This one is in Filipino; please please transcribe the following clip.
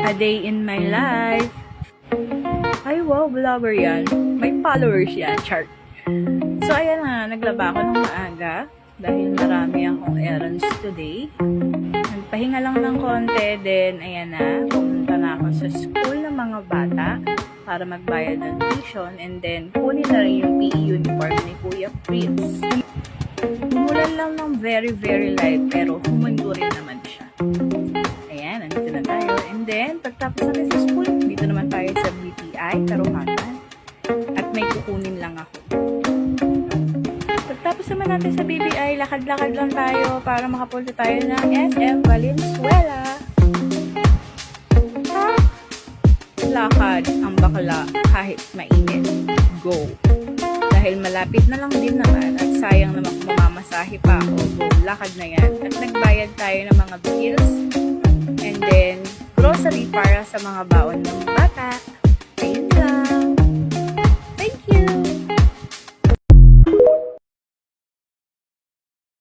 A day in my life. Ay, wow, vlogger yan. May followers yan, chart. So, ayan na, naglaba ako ng maaga dahil marami akong errands today. Nagpahinga lang ng konti, then, ayan na, pumunta na ako sa school ng mga bata para magbayad ng tuition, and then, kunin na rin yung PE uniform ni Kuya Prince. Umulan lang ng very, very light, pero humundo rin naman siya. Ayan, nandito na tayo. And then, pagtapos natin sa school, dito naman tayo sa BPI, Taruhatan. At may kukunin lang ako. Pagtapos naman natin sa BPI, lakad-lakad lang tayo para makapunta tayo ng SM Valenzuela. Ha? Lakad ang bakla kahit mainit. Go! Dahil malapit na lang din naman at sayang naman kung mamamasahe pa ako, go, lakad na yan. At nagbayad tayo ng mga bills and then grocery para sa mga baon ng bata.